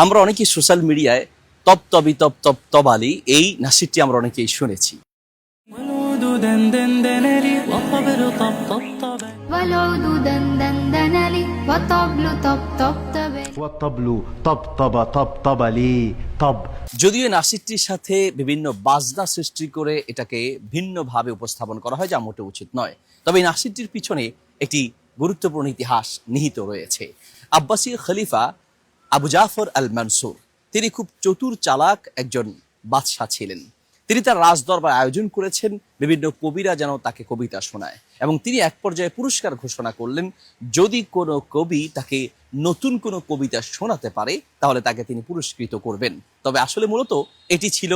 আমরা অনেকেই সোশ্যাল মিডিয়ায় তপ তবি তপ তপ তবালি এই নাসিরটি আমরা অনেকেই শুনেছি। والعود دندن دنلي والطبل طبطب والعود دندن لي والطبل طبطب والطبل طبطب طبطب لي طب। যদিও এই নাসিরটির সাথে বিভিন্ন বাজনা সৃষ্টি করে এটাকে ভিন্নভাবে উপস্থাপন করা হয়, যা মোটে উচিত নয়। তবে এই নাসিরটির পিছনে একটি গুরুত্বপূর্ণ ইতিহাস নিহিত রয়েছে। আব্বাসী খলিফা আবু জাফর আল মানসুর, তিনি খুব চতুর চালাক একজন বাদশাহ ছিলেন। তিনি তার রাজদরবার আয়োজন করেছেন, বিভিন্ন কবিরা যেন তাকে কবিতা শোনায়, এবং তিনি এক পর্যায়ে পুরস্কার ঘোষণা করলেন, যদি কোনো কবি তাকে নতুন কোনো কবিতা শোনাতে পারে তাহলে তাকে তিনি পুরস্কৃত করবেন। তবে আসলে মূলত এটি ছিল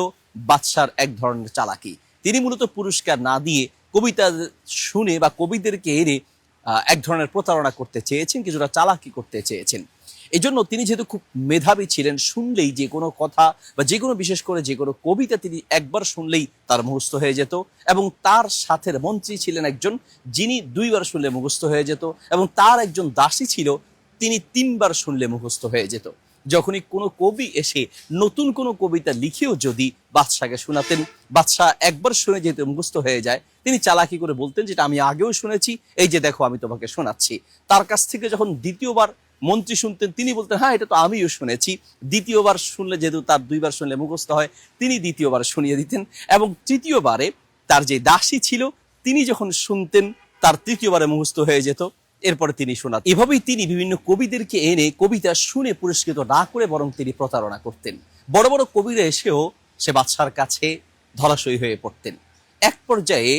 বাদশার এক ধরনের চালাকি। তিনি মূলত পুরস্কার না দিয়ে কবিতা শুনে বা কবিদেরকে এনে এক ধরনের প্রতারণা করতে চেয়েছেন, কিছুটা চালাকি করতে চেয়েছেন। এই জন্য তিনি যেহেতু খুব মেধাবী ছিলেন, শুনলেই যে কোনো কথা বা যে কোনো, বিশেষ করে যে কোনো কবিতা তিনি একবার শুনলেই তার মুখস্থ হয়ে যেত, এবং তার সাথের মন্ত্রী ছিলেন একজন যিনি 2 বার শুনলে মুখস্থ হয়ে যেত, এবং তার একজন দাসী ছিল তিনি 3 বার শুনলে মুখস্থ হয়ে যেত। যখনই কোনো কবি এসে নতুন কোনো কবিতা লিখেও যদি বাদশাকে শোনাতেন, বাদশাহ একবার শুনে যেহেতু মুখস্থ হয়ে যায়, তিনি চালাকি করে বলতেন যেটা আমি আগেও শুনেছি, এই যে দেখো আমি তোমাকে শোনাচ্ছি। তার কাছ থেকে যখন দ্বিতীয়বার মন্ত্রী শুনতেন, তিনি বলতেন হ্যাঁ এটা তো আমিও শুনেছি। দ্বিতীয়বার শুনলে, যেহেতু তার 2 বার শুনলে মুখস্থ হয়, তিনি দ্বিতীয়বার শুনিয়ে দিতেন, এবং তৃতীয়বারে তার যে দাসী ছিল তিনি যখন শুনতেন তার তৃতীয়বারে মুখস্থ হয়ে যেত, এরপরে তিনি শোনাতেন। এভাবেই তিনি বিভিন্ন কবিদেরকে এনে কবিতা শুনে পুরস্কৃত না করে বরং তিনি প্রতারণা করতেন। বড় বড় কবিরা এসেও সে বাদশার কাছে ধরাশয়ী হয়ে পড়তেন। এক পর্যায়ে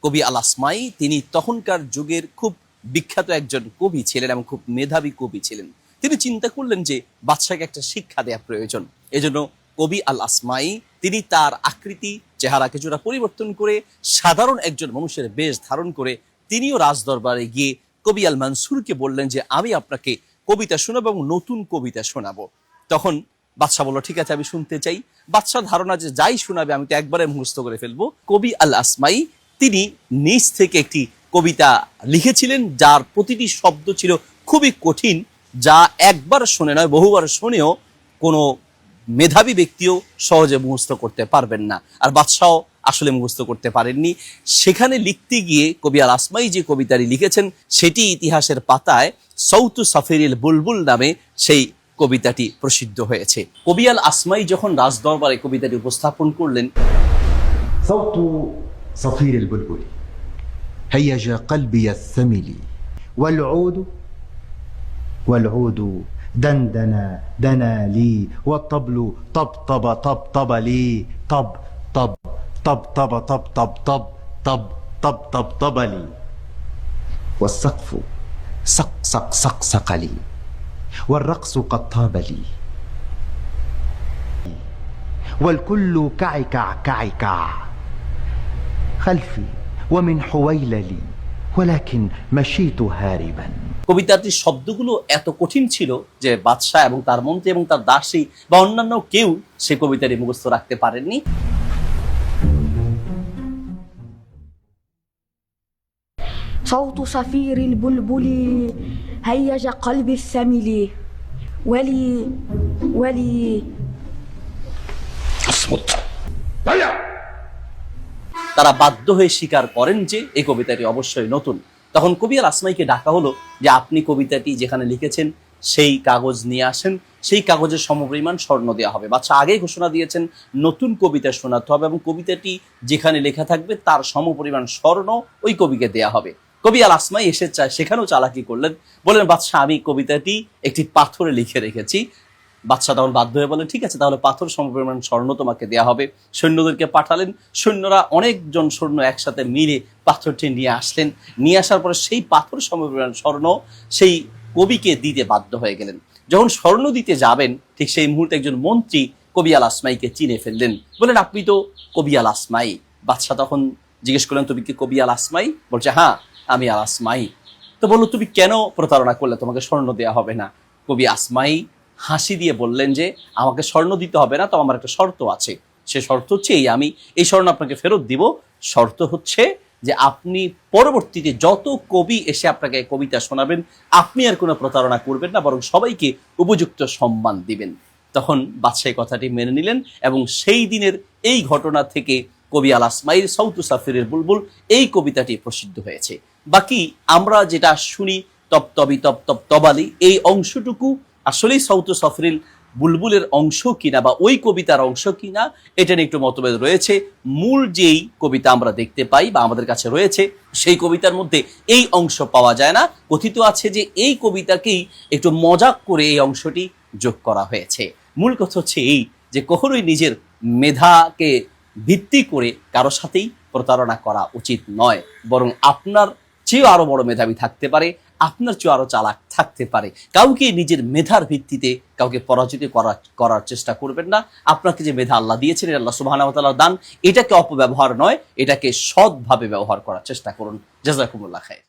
কবি আল আসমাই, তিনি তখনকার যুগের খুব বিখ্যাত একজন কবি ছিলেন এবং খুব মেধাবী কবি ছিলেন। তিনি চিন্তা করলেন যে বাদশাকে একটা শিক্ষা দেওয়া প্রয়োজন। এজন্য কবি আল আসমাই তিনি তার আকৃতি, চেহারা কিছুটা পরিবর্তন করে সাধারণ একজন মানুষের বেশ ধারণ করে তিনিও রাজদরবারে গিয়ে কবি আল মানসুরকে বললেন যে আমি আপনাকে কবিতা শোনাবো এবং নতুন কবিতা শোনাবো। তখন বাদশাহ বলল ঠিক আছে, আমি শুনতে চাই। বাদশাহ ধারণা যে যাই শোনাবে আমি তো একবারে মুখস্থ করে ফেলবো। কবি আল আসমাই তিনি নিজ থেকে একটি কবিতা লিখেছিলেন, যার প্রতিটি শব্দ ছিল খুবই কঠিন, যা একবার শুনে নয় বহুবার শুনেও কোনো মেধাবী ব্যক্তিও সহজে মুখস্থ করতে পারবেন না। আর বাদশাহ আসলে মুখস্থ করতে পারেননি। সেখানে লিখতে গিয়ে কবি আল আসমাই যে কবিতাটি লিখেছেন সেটি ইতিহাসের পাতায় সৌতু সাফিরিল বুলবুল নামে সেই কবিতাটি প্রসিদ্ধ হয়েছে। কবি আল আসমাই যখন রাজদরবারে কবিতাটি উপস্থাপন করলেন, صوت صفير البلبل هيج قلبي الثمل والعود دندن دنا لي والطبل طبطب طبطب لي طب طب طبطب طبطب طب طب طب طبطب لي والسقف سق سق سق سق لي والرقص قد طاب لي والكل كعي كع كعي كع خلفي ومن حويللي ولكن مشيت هاربا। কবিতাটির শব্দগুলো এত কঠিন ছিল যে বাদশাহ এবং তার মন্ত্রী এবং তার দাসী বা অন্যান্য কেউ সে কবিতাটি মুখস্থ রাখতে পারেননি। صوت صفير البلبل هيج قلبي الثمل ولي তারা বাধ্য হয়ে স্বীকার করেন যে এই কবিতাটি অবশ্যই নতুন। তখন কবি আল আসমাইকে ডাকা হলো যে আপনি কবিতাটি যেখানে লিখেছেন সেই কাগজ নিয়ে আসেন, সেই কাগজের সমপরিমাণ স্বর্ণ দেওয়া হবে। বাদশাহ আগেই ঘোষণা দিয়েছেন নতুন কবিতা শোনাতে হবে এবং কবিতাটি যেখানে লেখা থাকবে তার সমপরিমাণ স্বর্ণ ওই কবিকে দেয়া হবে। কবি আল আসমাই এসে সেখানেও চালাকি করলেন, বললেন বাদশাহ আমি কবিতাটি একটি পাথরে লিখে রেখেছি। বাদশাহ তখন বাধ্য হয়ে বলেন ঠিক আছে, তাহলে পাথর সমপরিমাণ স্বর্ণ তোমাকে দেয়া হবে। সৈন্যদেরকে পাঠালেন, সৈন্যরা অনেকজন সৈন্য একসাথে মিলে পাথরটি নিয়ে আসলেন। নিয়ে আসার পরে সেই পাথর সমপরিমাণ স্বর্ণ সেই কবিকে দিতে বাধ্য হয়ে গেলেন। যখন স্বর্ণ দিতে যাবেন ঠিক সেই মুহূর্তে একজন মন্ত্রী কবি আল আসমাইকে চিনে ফেললেন, বলেন আপনি তো কবি আল আসমাই। বাদশাহ তখন জিজ্ঞেস করলেন তুমি কি কবি আল আসমাই? বলছে হ্যাঁ আমি আল আসমাই। তো বললো তুমি কেন প্রতারণা করলে, তোমাকে স্বর্ণ দেওয়া হবে না। কবি আসমাই হাসি দিয়ে বললেন যে আমাকে স্বর্ণ দিতে হবে না, তো আমার একটা শর্ত আছে। সে শর্ত হচ্ছে আমি এই স্বর্ণ আপনাকে ফেরত দিব। শর্ত হচ্ছে যে আপনি পরবর্তীতে যত কবি এসে আপনাকে কবিতা শোনাবেন আপনি আর কোনো প্রতারণা করবেন না, বরং সবাইকে উপযুক্ত সম্মান দিবেন। তখন বাদশাহ কথাটি মেনে নিলেন এবং সেই দিনের এই ঘটনা থেকে কবি আল আসমাইর সৌতু সাফিরের বুলবুল এই কবিতাটি প্রসিদ্ধ হয়েছে। বাকি আমরা যেটা শুনি তপতবি তপ তপ তবালি, এই অংশটুকু আসলেই সৌতু সাফিরিল বুলবুলের অংশ কিনা বা ওই কবিতার অংশ কিনা এটা নিয়ে একটু মতভেদ রয়েছে। মূল যেই কবিতা আমরা দেখতে পাই বা আমাদের কাছে রয়েছে সেই কবিতার মধ্যে এই অংশ পাওয়া যায় না। কথিত আছে যে এই কবিতাকেই একটু মজাক করে এই অংশটি যোগ করা হয়েছে। মূল কথা হচ্ছে এই যে কখনোই নিজের মেধাকে ভিত্তি করে কারো সাথেই প্রতারণা করা উচিত নয়, বরং আপনার চেয়েও আরো বড় মেধাবী থাকতে পারে, আপনার চেয়ে আরো চালাক থাকতে পারে। কাউকে নিজের মেধার ভিত্তিতে কাউকে পরাজিত করার চেষ্টা করবেন না। আপনাকে যে মেধা আল্লাহ দিয়েছেন, আল্লাহ সুবহানাহু ওয়া তাআলার দান, এটাকে অপব্যবহার নয়, এটাকে সৎভাবে ব্যবহার করার চেষ্টা করুন। জাযাকুমুল্লাহ খায়র।